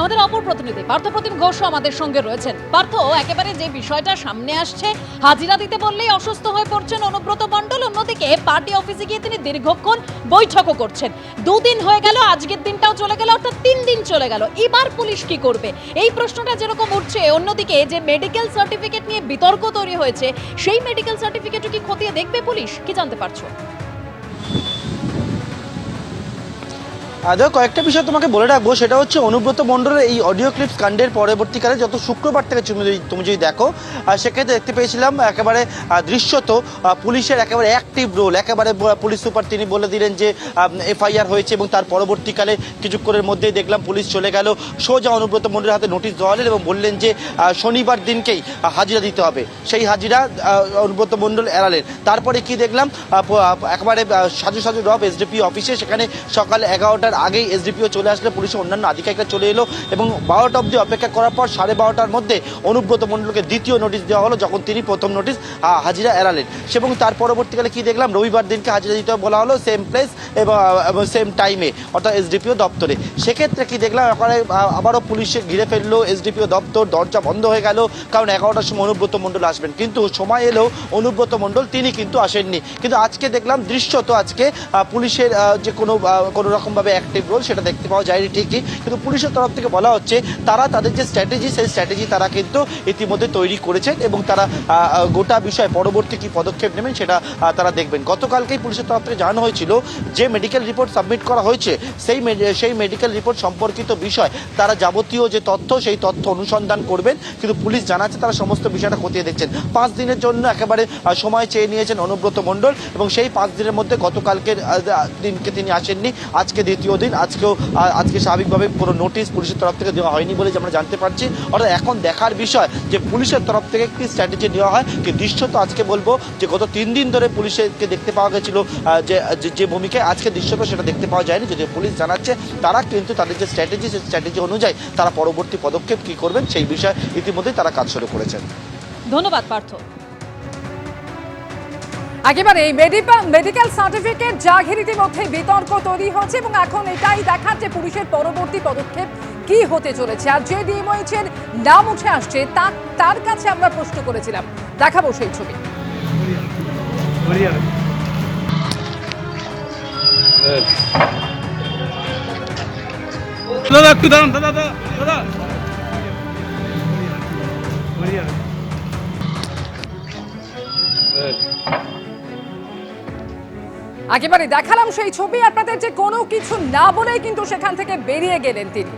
আমাদের অপর প্রতিনিধি পার্থপ্রতিম ঘোষও আমাদের সঙ্গে রয়েছেন। পার্থ, একেবারে যে বিষয়টা সামনে আসছে, হাজিরা দিতে বললেই অসুস্থ হয়ে পড়ছেন অনুব্রত মণ্ডল, অন্যদিকে পার্টি অফিসে গিয়ে তিনি দীর্ঘক্ষণ বৈঠকও করছেন। 2 দিন হয়ে গেল, আজকের দিনটাও চলে গেল, অর্থাৎ 3 দিন চলে গেল। এবার পুলিশ কি করবে, এই প্রশ্নটা যেরকম উঠছে, অন্যদিকে যে মেডিকেল সার্টিফিকেট নিয়ে বিতর্ক তৈরি হয়েছে, সেই মেডিকেল সার্টিফিকেটও কি খতিয়ে দেখবে পুলিশ, কি জানতে পারছো? দেখো, কয়েকটা বিষয় তোমাকে বলে রাখবো। সেটা হচ্ছে অনুব্রত মণ্ডলের এই অডিও ক্লিপস কাণ্ডের পরবর্তীকালে যত শুক্রবার থেকে তুমি যদি দেখো, সেক্ষেত্রে দেখতে পেয়েছিলাম একেবারে দৃশ্যত পুলিশের একেবারে অ্যাক্টিভ রোল। একেবারে পুলিশ সুপার তিনি বলে দিলেন যে এফআইআর হয়েছে, এবং তার পরবর্তীকালে কিছুক্ষণের মধ্যেই দেখলাম পুলিশ চলে গেল সোজা অনুব্রত মণ্ডলের হাতে নোটিশ দেওয়া হলেন এবং বললেন যে শনিবার দিনকেই হাজিরা দিতে হবে। সেই হাজিরা অনুব্রত মণ্ডল এড়ালেন। তারপরে কি দেখলাম, একেবারে সাজু সাজু রব এসডিপি অফিসে, সেখানে সকাল 11টার আগেই এসডিপিও চলে আসলে, পুলিশের অন্যান্য আধিকারিকরা চলে এলো এবং 12টা অবধি অপেক্ষা করার পর 12:30টার মধ্যে অনুব্রত মণ্ডলকে দ্বিতীয় নোটিশ দেওয়া হলো, যখন তিনি প্রথম নোটিশ হাজিরা এড়ালেন। এবং তার পরবর্তীকালে কি দেখলাম, রবিবার দিনকে হাজিরা দিতে বলা হলো, সেম প্লেস এবং সেম টাইমে, অর্থাৎ এসডিপিও দপ্তরে। সেক্ষেত্রে কি দেখলাম, আবারও পুলিশে ঘিরে ফেললো এসডিপিও দপ্তর, দরজা বন্ধ হয়ে গেল, কারণ 11টার সময় অনুব্রত মণ্ডল আসবেন। কিন্তু সময় এলেও অনুব্রত মণ্ডল তিনি কিন্তু আসেননি। কিন্তু আজকে দেখলাম দৃশ্যত আজকে পুলিশের যে কোনো রকমভাবে অ্যাক্টিভ রোল সেটা দেখতে পাওয়া যায়নি ঠিকই, কিন্তু পুলিশের তরফ থেকে বলা হচ্ছে তারা তাদের যে স্ট্র্যাটেজি, সেই স্ট্র্যাটেজি তারা কিন্তু ইতিমধ্যে তৈরি করেছেন এবং তারা গোটা বিষয়ে পরবর্তী কী পদক্ষেপ নেবেন সেটা তারা দেখবেন। গতকালকেই পুলিশের তরফ থেকে জানানো হয়েছিল যে মেডিকেল রিপোর্ট সাবমিট করা হয়েছে, সেই মেডিকেল রিপোর্ট সম্পর্কিত বিষয় তারা যাবতীয় যে তথ্য, সেই তথ্য অনুসন্ধান করবেন। কিন্তু পুলিশ জানাচ্ছে তারা সমস্ত বিষয়টা খতিয়ে দেখছেন। 5 দিনের জন্য একেবারে সময় চেয়ে নিয়েছেন অনুব্রত মণ্ডল, এবং সেই 5 দিনের মধ্যে গতকালকের দিনকে তিনি আসেননি, আজকে দ্বিতীয় দিন। আজকে স্বাভাবিকভাবে কোনো নোটিশ পুলিশের তরফ থেকে দেওয়া হয়নি বলে আমরা জানতে পারছি। অর্থাৎ এখন দেখার বিষয় যে পুলিশের তরফ থেকে একটি স্ট্র্যাটেজি নেওয়া হয় কি দৃশ্যত। আজকে বলবো যে গত 3 দিন ধরে পুলিশকে দেখতে পাওয়া গেছিল যে ভূমিকায়, আজকে দৃশ্যত সেটা দেখতে পাওয়া যায়নি। যদিও পুলিশ জানাচ্ছে তারা কিন্তু তাদের যে স্ট্র্যাটেজি, সেই স্ট্র্যাটেজি অনুযায়ী তারা পরবর্তী পদক্ষেপ কী করবেন সেই বিষয়ে ইতিমধ্যেই তারা কাজ শুরু করেছেন। ধন্যবাদ পার্থ। একেবারে এই মেডিকেল সার্টিফিকেট যা ঘিরে মধ্যে বিতর্ক তৈরি হচ্ছে, এবং এখন এটাই দেখার যে পুলিশের পরবর্তী পদক্ষেপ কি হতে চলেছে। আর যে ডিএমওএইচ এর নাম উঠে আসছে তার কাছে আমরা প্রশ্ন করেছিলাম, দেখাবো সেই ছবি। দাদা একটু দাঁড়ান, দাদা একেবারে দেখালাম সেই ছবি আপনাদের, যে কোনো কিছু না বলেই কিন্তু সেখান থেকে বেরিয়ে গেলেন তিনি।